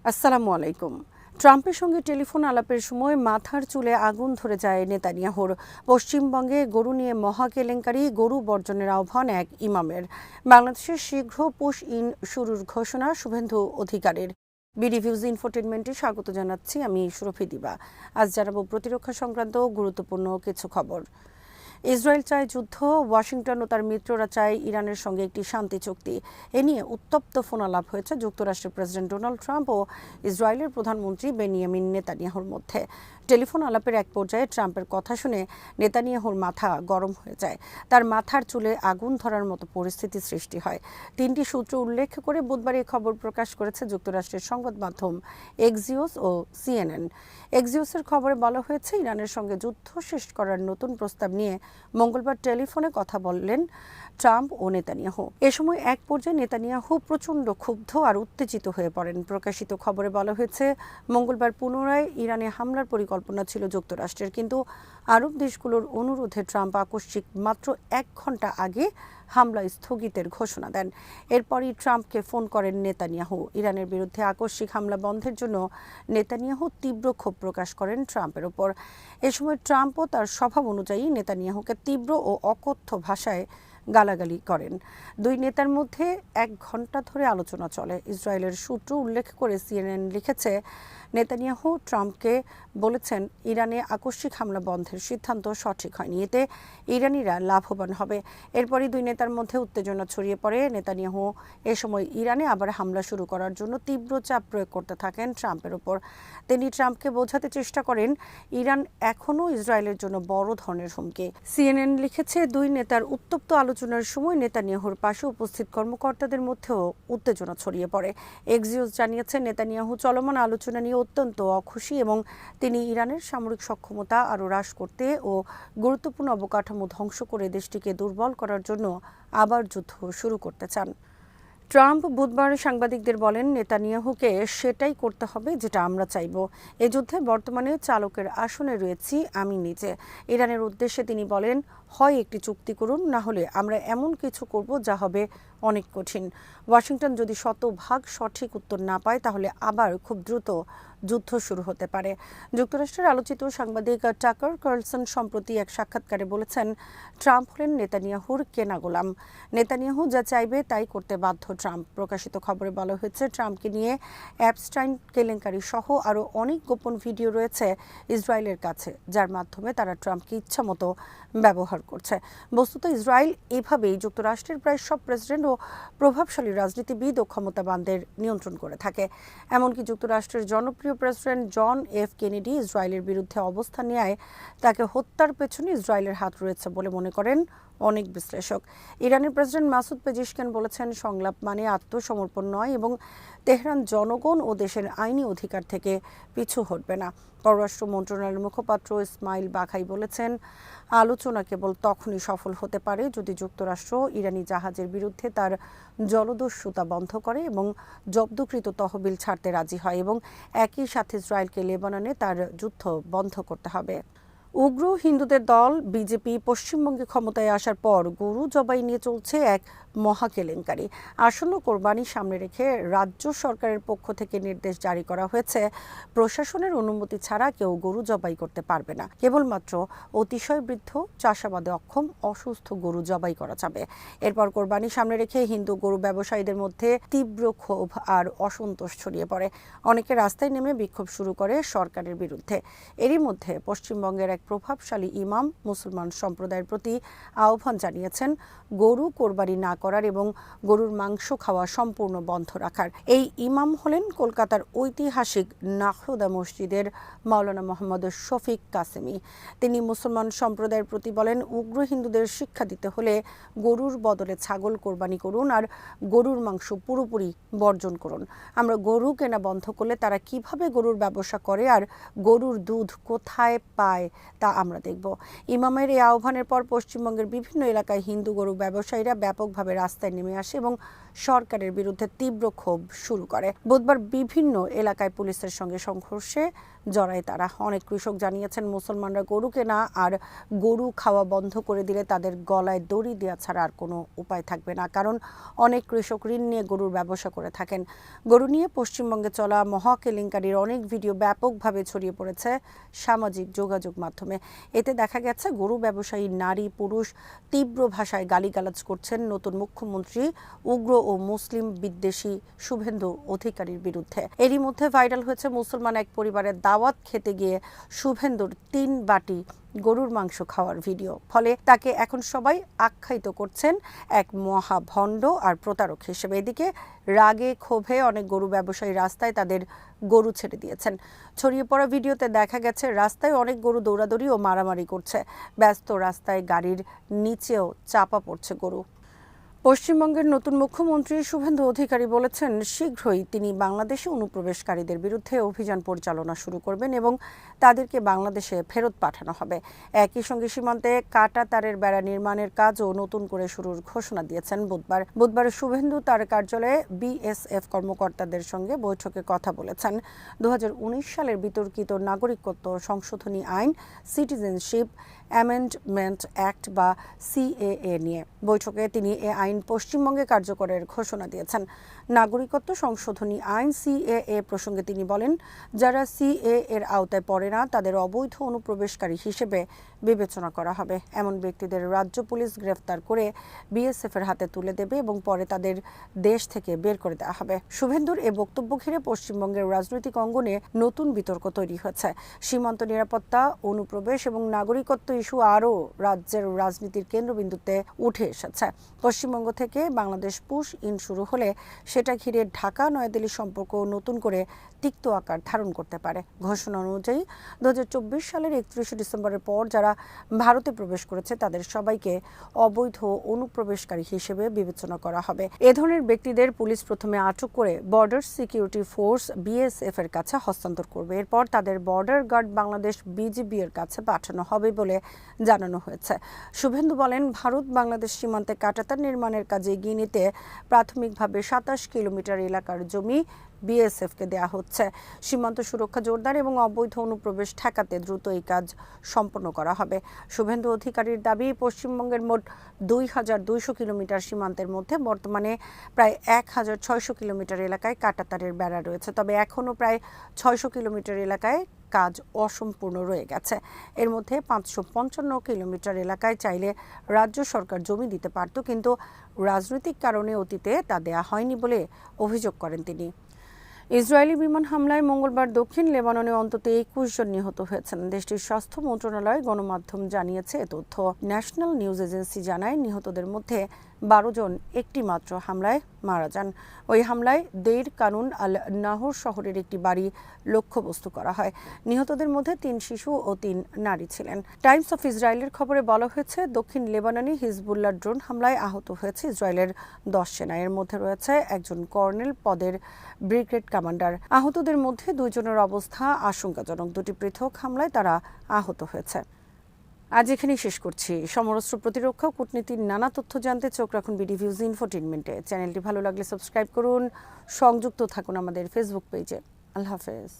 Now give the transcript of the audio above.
আসসালামু আলাইকুম। ট্রাম্পের সঙ্গে টেলিফোন আলাপের সময় মাথার চুলে আগুন ধরে যায় নেতানিয়াহুর। পশ্চিমবঙ্গে গরু নিয়ে মহা কেলেঙ্কারি, গরু বর্জনের আহ্বান এক ইমামের। বাংলাদেশের শীঘ্র পুশ ইন শুরুর ঘোষণা শুভেন্দু অধিকারীর। বিডিভিউজ ইনফোটেনমেন্টে স্বাগত জানাচ্ছি আমি সুরভি দিবা। আজ জানাবো প্রতিরক্ষা সংক্রান্ত গুরুত্বপূর্ণ কিছু খবর। ইসরায়েল চায় যুদ্ধ, ওয়াশিংটন ও তার মিত্ররা চায় ইরানের সঙ্গে একটি শান্তি চুক্তি। এ নিয়ে উত্তপ্ত ফোনালাপ হয়েছে যুক্তরাষ্ট্রের প্রেসিডেন্ট ডোনাল্ড ট্রাম্প ও ইসরায়েলের প্রধানমন্ত্রী বেনিয়ামিন নেতানিয়াহুর মধ্যে। টেলিফোন আলাপের এক পর্যায়ে ট্রাম্পের কথা শুনে নেতানিয়াহুর মাথা গরম হয়ে যায়। তার মাথার চুলে আগুন ধরার মতো পরিস্থিতি সৃষ্টি হয়। তিনটি সূত্র উল্লেখ করে বুধবার এই খবর প্রকাশ করেছে যুক্তরাষ্ট্রের সংবাদ মাধ্যম এক্সিওস ও সিএনএন। এক্সিওসের খবরে বলা হয়েছে, ইরানের সঙ্গে যুদ্ধ শেষ করার নতুন প্রস্তাব নিয়ে মঙ্গলবার টেলিফোনে কথা বললেন ট্রাম্প ও নেতানিয়াহু। এ সময় এক পর্যায়ে নেতানিয়াহু প্রচণ্ড ক্ষুব্ধ আর উত্তেজিত হয়ে পড়েন। প্রকাশিত খবরে বলা হয়েছে, মঙ্গলবার পুনরায় ইরানে হামলার পরিকল্পনা ছিল যুক্তরাষ্ট্রের, কিন্তু আরব দেশগুলোর অনুরোধে ট্রাম্প আকস্মিক মাত্র 1 ঘণ্টা আগে হামলা স্থগিতের ঘোষণা দেন। এরপরই ট্রাম্পকে ফোন করেন নেতানিয়াহু। ইরানের বিরুদ্ধে আকস্মিক হামলা বন্ধের জন্য নেতানিয়াহু তীব্র ক্ষোভ প্রকাশ করেন ট্রাম্পের ওপর। এ সময় ট্রাম্পও তার স্বভাব অনুযায়ী নেতানিয়াহুকে তীব্র ও অকথ্য ভাষায় গালাগালি করেন। দুই নেতার মধ্যে 1 ঘণ্টা ধরে আলোচনা চলে। ইসরায়েলের সূত্র উল্লেখ করে সিএনএন লিখেছে, নেতানিয়াহু ট্রাম্পকে বলেছেন, ইরানে আকস্মিক হামলা বন্ধের সিদ্ধান্ত সঠিক হয়নি, এতে ইরানিরা লাভবান হবে। এরপরই দুই নেতার মধ্যে উত্তেজনা ছড়িয়ে পড়ে। নেতানিয়াহু এ সময় ইরানে আবার হামলা শুরু করার জন্য তীব্র চাপ প্রয়োগ করতে থাকেন ট্রাম্পের উপর। তিনি ট্রাম্পকে বোঝাতে চেষ্টা করেন, ইরান এখনও ইসরায়েলের জন্য বড় ধরনের হুমকি। সিএনএন লিখেছে, দুই নেতার উত্তপ্ত আলোচনার সময় নেতানিয়াহুর পাশে উপস্থিত কর্মকর্তাদের মধ্যেও উত্তেজনা ছড়িয়ে পড়ে। এক্সিওস জানিয়েছে, নেতানিয়াহু চলমান আলোচনা নিয়ে অত্যন্ত অখুশি এবং তিনি ইরানের সামরিক সক্ষমতা আরও হ্রাস করতে ও গুরুত্বপূর্ণ অবকাঠামো ধ্বংস করে দেশটিকে দুর্বল করার জন্য আবার যুদ্ধ শুরু করতে চান। ট্রাম্প বুধবার সাংবাদিকদের বলেন, নেতানিয়াহুকে সেটাই করতে হবে যেটা আমরা চাইব। এ যুদ্ধে বর্তমানে চালকের আসনে রয়েছি আমি নিজে। ইরানের উদ্দেশ্যে তিনি বলেন, হয় একটি চুক্তি করুন, না হলে আমরা এমন কিছু করব যা হবে অনেক কঠিন। ওয়াশিংটন যদি শতভাগ সঠিক উত্তর না পায়, তাহলে আবার খুব দ্রুত যুদ্ধ শুরু হতে পারে। যুক্তরাষ্ট্রের আলোচিত সাংবাদিক টাকার কার্লসন সম্প্রতি এক সাক্ষাৎকারে বলেছেন, ট্রাম্প হলেন নেতানিয়াহুর কেনা গোলাম। নেতানিয়াহু যা চাইবে তাই করতে বাধ্য ট্রাম্প। প্রকাশিত খবরে বলা হয়েছে, ট্রাম্পকে নিয়ে অ্যাপস্টাইন কেলেঙ্কারি সহ আরও অনেক গোপন ভিডিও রয়েছে ইসরায়েলের কাছে, যার মাধ্যমে তারা ট্রাম্পকে ইচ্ছামতো ব্যবহার করছে। বস্তুত ইসরায়েল এভাবেই যুক্তরাষ্ট্রের প্রায় সব প্রেসিডেন্ট ও প্রভাবশালী রাজনীতিবিদ ও ক্ষমতাবানদের নিয়ন্ত্রণ করে থাকে। এমনকি যুক্তরাষ্ট্রের জনপ্রিয় প্রেসিডেন্ট জন এফ কেনেডি ইসরায়েলের বিরুদ্ধে অবস্থান নেয়, তাকে হত্যার পেছনে ইসরায়েলের হাত রয়েছে বলে মনে করেন অনেক বিশ্লেষক। ইরানের প্রেসিডেন্ট মাসুদ পেজিশকিয়ান বলেছেন, সংলাপ মানে আত্মসমর্পণ নয় এবং তেহরান জনগণ ও দেশের আইনি অধিকার থেকে পিছু হটবে না। পররাষ্ট্র মন্ত্রণালয়ের মুখপাত্র ইসমাইল বাঘাই বলেছেন, আলোচনা কেবল তখনই সফল হতে পারে যদি যুক্তরাষ্ট্র ইরানি জাহাজের বিরুদ্ধে তার জলদস্যুতা বন্ধ করে এবং জব্দকৃত তহবিল ছাড়তে রাজি হয়, এবং একই সাথে ইসরায়েলকে লেবাননে তার যুদ্ধ বন্ধ করতে হবে। উগ্র হিন্দুদের দল বিজেপি পশ্চিমবঙ্গে ক্ষমতায় আসার পর গরু জবাই নিয়ে চলছে এক মহা কেলেঙ্কারি। আসন্ন কোরবানি সামনে রেখে রাজ্য সরকারের পক্ষ থেকে নির্দেশ জারি করা হয়েছে, প্রশাসনের অনুমতি ছাড়া কেউ গরু জবাই করতে পারবে না। কেবলমাত্র অতিশয় বৃদ্ধ, চাষাবাদে অক্ষম, অসুস্থ গরু জবাই করা যাবে। এরপর কোরবানি সামনে রেখে হিন্দু গরু ব্যবসায়ীদের মধ্যে তীব্র ক্ষোভ আর অসন্তোষ ছড়িয়ে পড়ে। অনেকে রাস্তায় নেমে বিক্ষোভ শুরু করে সরকারের বিরুদ্ধে। এরই মধ্যে পশ্চিমবঙ্গের এক প্রভাবশালী ইমাম মুসলমান সম্প্রদায়ের প্রতি আহ্বান জানিয়েছেন, গরু কোরবানি না করার এবং গরুর মাংস খাওয়া সম্পূর্ণ বন্ধ রাখার। এই ইমাম হলেন কলকাতার ঐতিহাসিক নাখোদা মসজিদের মাওলানা মোহাম্মদ শফিক কাসেমি। তিনি মুসলমান সম্প্রদায়ের প্রতি বলেন, উগ্র হিন্দুদের শিক্ষা দিতে হলে গরুর বদলে ছাগল কোরবানি করুন আর গরুর মাংস পুরোপুরি বর্জন করুন। আমরা গরু কেনা বন্ধ করলে তারা কিভাবে গরুর ব্যবসা করে আর গরুর দুধ কোথায় পায় তা আমরা দেখব। ইমামের এই আহ্বানের পর পশ্চিমবঙ্গের বিভিন্ন এলাকায় হিন্দু গরু ব্যবসায়ীরা ব্যাপকভাবে রাস্তায় নেমে আসে এবং সরকারের বিরুদ্ধে তীব্র ক্ষোভ শুরু করে। বুধবার বিভিন্ন এলাকায় পুলিশের সঙ্গে সংঘর্ষে জড়ায় তারা। অনেক কৃষক জানিয়েছেন, মুসলমানরা গরু কেনা আর গরু খাওয়া বন্ধ করে দিলে তাদের গলায় দড়ি দেওয়া ছাড়া আর কোনো উপায় থাকবে না, কারণ অনেক কৃষক ঋণ নিয়ে গরুর ব্যবসা করে থাকেন। গরু নিয়ে পশ্চিমবঙ্গে চলা মহা কেলেঙ্কারির অনেক ভিডিও ব্যাপকভাবে ছড়িয়ে পড়েছে সামাজিক যোগাযোগ মাধ্যমে। এতে দেখা গেছে গরু ব্যবসায়ী নারী পুরুষ তীব্র ভাষায় গালিগালাজ করছেন নতুন মুখ্যমন্ত্রী উগ্র ও মুসলিম বিদ্বেষী শুভেন্দু অধিকারীর বিরুদ্ধে। এরই মধ্যে ভাইরাল হয়েছে মুসলমান এক পরিবারের দাওয়াত খেতে গিয়ে শুভেন্দুর 3 বাটি গরুর মাংস খাওয়ার ভিডিও। ফলে তাকে এখন সবাই আখ্যায়িত করছেন এক মহাভণ্ড আর প্রতারক হিসেবে। এদিকে রাগে ক্ষোভে অনেক গরু ব্যবসায়ী রাস্তায় তাদের গরু ছেড়ে দিয়েছেন। ছড়িয়ে পড়া ভিডিওতে দেখা গেছে রাস্তায় অনেক গরু দৌড়াদৌড়ি ও মারামারি করছে। ব্যস্ত রাস্তায় গাড়ির নিচেও চাপা পড়ছে গরু। পশ্চিমবঙ্গের নতুন মুখ্যমন্ত্রী শুভেন্দু অধিকারী বলেছেন, শীঘ্রই তিনি বাংলাদেশে অনুপ্রবেশকারীদের বিরুদ্ধে অভিযান পরিচালনা শুরু করবেন এবং তাদেরকে বাংলাদেশে ফেরত পাঠানো হবে। একই সঙ্গে সীমান্তে কাটা তারের বেড়া নির্মাণের কাজও নতুন করে শুরুর ঘোষণা দিয়েছেন বুধবার শুভেন্দু তার কার্যালয়ে বিএসএফ কর্মকর্তাদের সঙ্গে বৈঠকে কথা বলেছেন 2019 সালের বিতর্কিত নাগরিকত্ব সংশোধনী আইন সিটিজেনশিপ অ্যামেন্ডমেন্ট অ্যাক্ট বা সিএএ নিয়ে। বৈঠকে তিনি এ আইন পশ্চিমবঙ্গে কার্যকরের ঘোষণা দিয়েছেন। নাগরিকত্ব সংশোধনী আইন সিএএ প্রসঙ্গে তিনি বলেন, যারা সিএএ এর আওতায় পড়ে না তাদের অবৈধ অনুপ্রবেশকারী হিসেবে বিবেচনা করা হবে। এমন ব্যক্তিদের রাজ্য পুলিশ গ্রেফতার করে বিএসএফ এর হাতে তুলে দেবে এবং পরে তাদের দেশ থেকে বের করে দেওয়া হবে। শুভেন্দুর এ বক্তব্য ঘিরে পশ্চিমবঙ্গের রাজনৈতিক অঙ্গনে নতুন বিতর্ক তৈরি হয়েছে। সীমান্ত নিরাপত্তা, অনুপ্রবেশ এবং নাগরিকত্ব ইস্যু আরও রাজ্যের রাজনীতির কেন্দ্রবিন্দুতে উঠে এসেছে। পশ্চিমবঙ্গ থেকে বাংলাদেশ পুশ ইন শুরু হলে সেটা ঘিরে ঢাকা নয়াদিল্লি সম্পর্ক নতুন করে তিক্ত আকার ধারণ করতে পারে। ঘোষণা অনুযায়ী 2024 সালের 31 ডিসেম্বরের পর যারা ভারতে প্রবেশ করেছে তাদের সবাইকে অবৈধ অনুপ্রবেশকারী হিসেবে বিবেচনা করা হবে। এ ধরনের ব্যক্তিদের পুলিশ প্রথমে আটক করে বর্ডার সিকিউরিটি ফোর্স বিএসএফ এর কাছে হস্তান্তর করবে। এরপর তাদের বর্ডার গার্ড বাংলাদেশ বিজিবি এর কাছে পাঠানো হবে বলে জানানো হয়েছে। শুভেন্দু বলেন, ভারত বাংলাদেশ সীমান্তে কাঁটাতার নির্মাণের কাজে এগিয়ে নিতে প্রাথমিকভাবে 27 কিলোমিটার এলাকার জমি বিএসএফকে দেওয়া হচ্ছে। সীমান্ত সুরক্ষা জোরদার এবং অবৈধ অনুপ্রবেশ ঠেকাতে দ্রুত এই কাজ সম্পন্ন করা হবে। শুভেন্দু অধিকারীর দাবি, পশ্চিমবঙ্গের মোট 2200 কিলোমিটার সীমান্তের মধ্যে বর্তমানে প্রায় 1600 কিলোমিটার এলাকায় কাঁটাতারের বেড়া রয়েছে, তবে এখনও প্রায় 600 কিলোমিটার এলাকায় কাজ অসম্পূর্ণ রয়ে গেছে। এর মধ্যে 555 কিলোমিটার এলাকায় চাইলে রাজ্য সরকার জমি দিতে পারত, কিন্তু রাজনৈতিক কারণে অতীতে তা দেয়া হয়নি বলে অভিযোগ করেন তিনি। ইসরায়েলি বিমান হামলায় মঙ্গলবার দক্ষিণ লেবাননে অন্তত 21 জন নিহত হয়েছেন। দেশটির স্বাস্থ্য মন্ত্রণালয় গণমাধ্যম জানিয়েছে এ তথ্য। ন্যাশনাল নিউজ এজেন্সি জানায়, নিহতদের মধ্যে 12 জন একটি মাত্র হামলায় মারা যান। ওই হামলায় দেইর কানুন আল নাহর শহরের একটি বাড়ি লক্ষ্যবস্তু করা হয়। নিহতদের মধ্যে 3 শিশু ও 3 নারী ছিলেন। টাইমস অফ ইসরায়েলের খবরে বলা হয়েছে, দক্ষিণ লেবাননে হিজবুল্লাহ ড্রোন হামলায় আহত হয়েছে ইসরায়েলের 10 সেনা। এর মধ্যে রয়েছে একজন কর্নেল পদের ব্রিগেড কমান্ডার। আহতদের মধ্যে 2 জনের অবস্থা আশঙ্কাজনক। 2টি পৃথক হামলায় তারা আহত হয়েছে। আজ এখানেই শেষ করছি। সমরাস্ত্র প্রতিরক্ষা ও কূটনীতির নানা তথ্য জানতে চোখ রাখুন বিডিভিউজ ইনফোটেইনমেন্টে। চ্যানেলটি ভালো লাগলে সাবস্ক্রাইব করুন, সংযুক্ত থাকুন আমাদের ফেসবুক পেজে। আল্লাহ হাফেজ।